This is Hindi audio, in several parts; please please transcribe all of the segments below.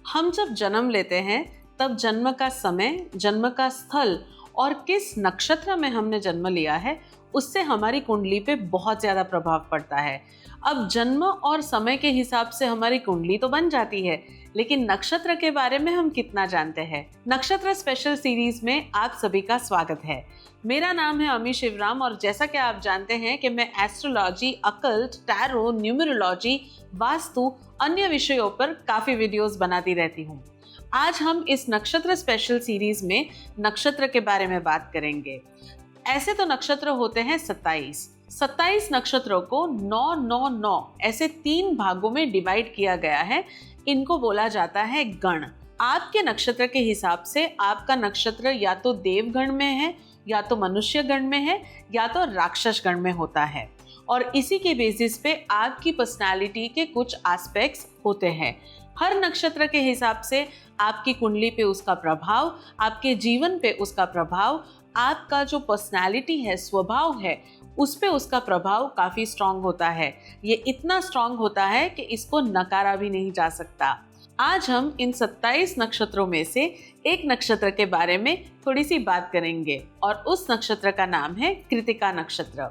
हम जब जन्म लेते हैं तब जन्म का समय, जन्म का स्थल और किस नक्षत्र में हमने जन्म लिया है उससे हमारी कुंडली पे बहुत ज़्यादा प्रभाव पड़ता है। अब जन्म और समय के हिसाब से हमारी कुंडली तो बन जाती है, लेकिन नक्षत्र के बारे में हम कितना जानते हैं? नक्षत्र स्पेशल सीरीज में आप सभी का स्वागत है। मेरा नाम है अमी शिवराम और जैसा कि आप जानते हैं कि मैं astrology, occult, tarot, numerology, vastu, अन्य विषयों पर काफ़ी वीडियोस बनाती रहती हूँ। आज हम इस नक्षत्र स्पेशल सीरीज में नक्षत्र के बारे में बात करेंगे। ऐसे तो नक्षत्र होते हैं 27 नक्षत्रों को 9 ऐसे 3 भागों में डिवाइड किया गया है। इनको बोला जाता है गण। आपके नक्षत्र के हिसाब से आपका नक्षत्र या तो देवगण में है, या तो मनुष्य गण में है, या तो राक्षस गण में होता है और इसी के बेसिस पे आपकी पर्सनालिटी के कुछ एस्पेक्ट्स होते हैं। हर नक्षत्र के हिसाब से आपकी कुंडली पे उसका प्रभाव, आपके जीवन पे उसका प्रभाव, आपका जो पर्सनालिटी है, स्वभाव है, उस पे उसका प्रभाव काफ़ी स्ट्रांग होता है। ये इतना स्ट्रांग होता है कि इसको नकारा भी नहीं जा सकता। आज हम इन 27 नक्षत्रों में से एक नक्षत्र के बारे में थोड़ी सी बात करेंगे और उस नक्षत्र का नाम है कृतिका नक्षत्र।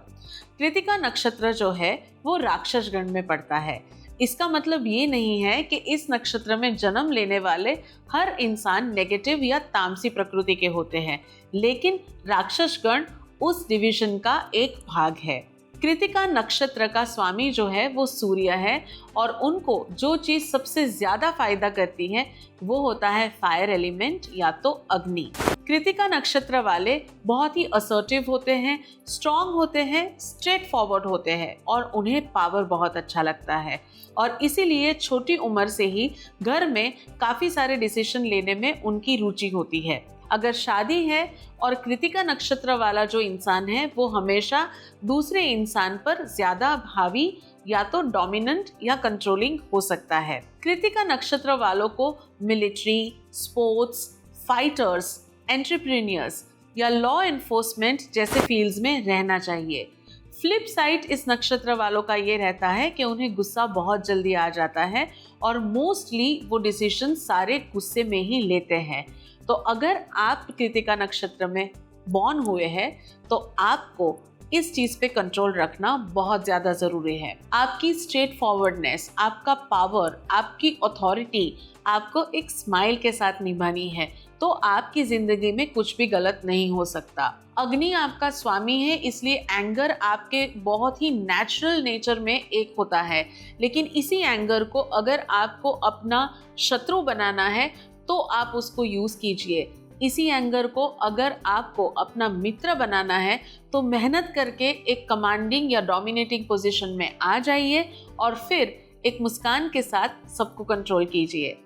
कृतिका नक्षत्र जो है वो राक्षस गण में पड़ता है। इसका मतलब ये नहीं है कि इस नक्षत्र में जन्म लेने वाले हर इंसान नेगेटिव या तामसी प्रकृति के होते हैं, लेकिन राक्षस गण उस डिवीजन का एक भाग है। कृतिका नक्षत्र का स्वामी जो है वो सूर्य है और उनको जो चीज़ सबसे ज़्यादा फायदा करती है वो होता है फायर एलिमेंट या तो अग्नि। कृतिका नक्षत्र वाले बहुत ही असर्टिव होते हैं, स्ट्रॉन्ग होते हैं, स्ट्रेट फॉरवर्ड होते हैं और उन्हें पावर बहुत अच्छा लगता है और इसीलिए छोटी उम्र से ही घर में काफ़ी सारे डिसीजन लेने में उनकी रुचि होती है। अगर शादी है और कृतिका नक्षत्र वाला जो इंसान है वो हमेशा दूसरे इंसान पर ज़्यादा हावी या तो डोमिनेंट या कंट्रोलिंग हो सकता है। कृतिका नक्षत्र वालों को मिलिट्री, स्पोर्ट्स, फाइटर्स, एंटरप्रेन्योर्स या लॉ एनफोर्समेंट जैसे फील्ड्स में रहना चाहिए। फ्लिप साइड इस नक्षत्र वालों का ये रहता है कि उन्हें गुस्सा बहुत जल्दी आ जाता है और मोस्टली वो डिसीजन सारे गुस्से में ही लेते हैं। तो अगर आप कृतिका नक्षत्र में बॉर्न हुए हैं तो आपको इस चीज़ पे कंट्रोल रखना बहुत ज़्यादा ज़रूरी है। आपकी स्ट्रेट फॉरवर्डनेस, आपका पावर, आपकी अथॉरिटी आपको एक स्माइल के साथ निभानी है तो आपकी ज़िंदगी में कुछ भी गलत नहीं हो सकता। अग्नि आपका स्वामी है, इसलिए एंगर आपके बहुत ही नेचुरल नेचर में एक होता है, लेकिन इसी एंगर को अगर आपको अपना शत्रु बनाना है तो आप उसको यूज़ कीजिए। इसी एंगर को अगर आपको अपना मित्र बनाना है तो मेहनत करके एक कमांडिंग या डोमिनेटिंग पोजीशन में आ जाइए और फिर एक मुस्कान के साथ सबको कंट्रोल कीजिए।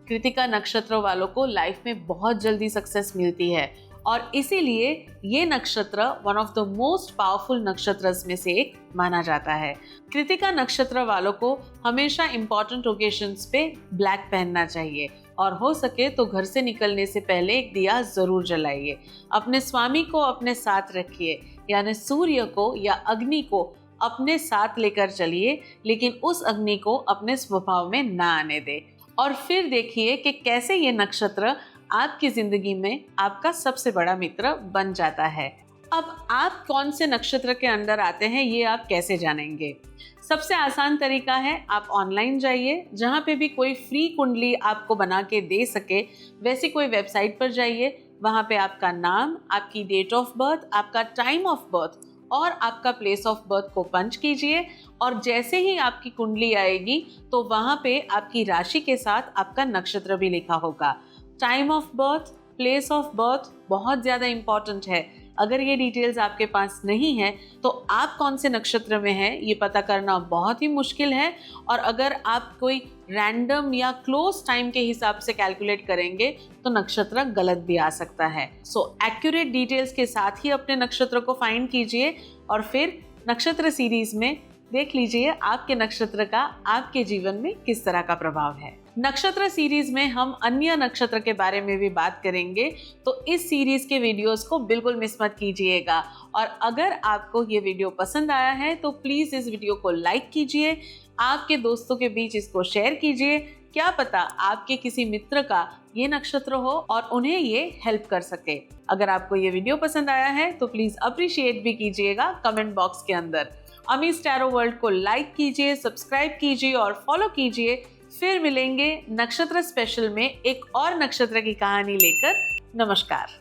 कृतिका नक्षत्र वालों को लाइफ में बहुत जल्दी सक्सेस मिलती है और इसीलिए ये नक्षत्र one of the most powerful नक्षत्रस में से एक माना जाता है। कृतिका नक्षत्र वालों को हमेशा इम्पोर्टेंट ओकेशंस पे ब्लैक पहनना चाहिए और हो सके तो घर से निकलने से पहले एक दिया ज़रूर जलाइए। अपने स्वामी को अपने साथ रखिए, यानी सूर्य को या अग्नि को अपने साथ लेकर चलिए, लेकिन उस अग्नि को अपने स्वभाव में ना आने दे और फिर देखिए कि कैसे ये नक्षत्र आपकी ज़िंदगी में आपका सबसे बड़ा मित्र बन जाता है। अब आप कौन से नक्षत्र के अंदर आते हैं ये आप कैसे जानेंगे? सबसे आसान तरीका है, आप ऑनलाइन जाइए, जहाँ पे भी कोई फ्री कुंडली आपको बना के दे सके वैसी कोई वेबसाइट पर जाइए। वहाँ पे आपका नाम, आपकी डेट ऑफ बर्थ, आपका टाइम ऑफ बर्थ और आपका प्लेस ऑफ बर्थ को पंच कीजिए और जैसे ही आपकी कुंडली आएगी तो वहाँ पे आपकी राशि के साथ आपका नक्षत्र भी लिखा होगा। Time of birth, place of birth बहुत ज़्यादा इम्पॉर्टेंट है। अगर ये डिटेल्स आपके पास नहीं है तो आप कौन से नक्षत्र में हैं ये पता करना बहुत ही मुश्किल है और अगर आप कोई रैंडम या क्लोज टाइम के हिसाब से कैलकुलेट करेंगे तो नक्षत्र गलत भी आ सकता है। सो एक्यूरेट डिटेल्स के साथ ही अपने नक्षत्र को फाइंड कीजिए और फिर नक्षत्र सीरीज में देख लीजिए आपके नक्षत्र का आपके जीवन में किस तरह का प्रभाव है। नक्षत्र सीरीज में हम अन्य नक्षत्र के बारे में भी बात करेंगे, तो इस सीरीज के वीडियोस को बिल्कुल मिस मत कीजिएगा। और अगर आपको ये वीडियो पसंद आया है तो प्लीज़ इस वीडियो को लाइक कीजिए, आपके दोस्तों के बीच इसको शेयर कीजिए, क्या पता आपके किसी मित्र का ये नक्षत्र हो और उन्हें ये हेल्प कर सके। अगर आपको ये वीडियो पसंद आया है तो प्लीज अप्रिशिएट भी कीजिएगा कमेंट बॉक्स के अंदर। अमीज टैरो वर्ल्ड को लाइक कीजिए, सब्सक्राइब कीजिए और फॉलो कीजिए। फिर मिलेंगे नक्षत्र स्पेशल में एक और नक्षत्र की कहानी लेकर। नमस्कार।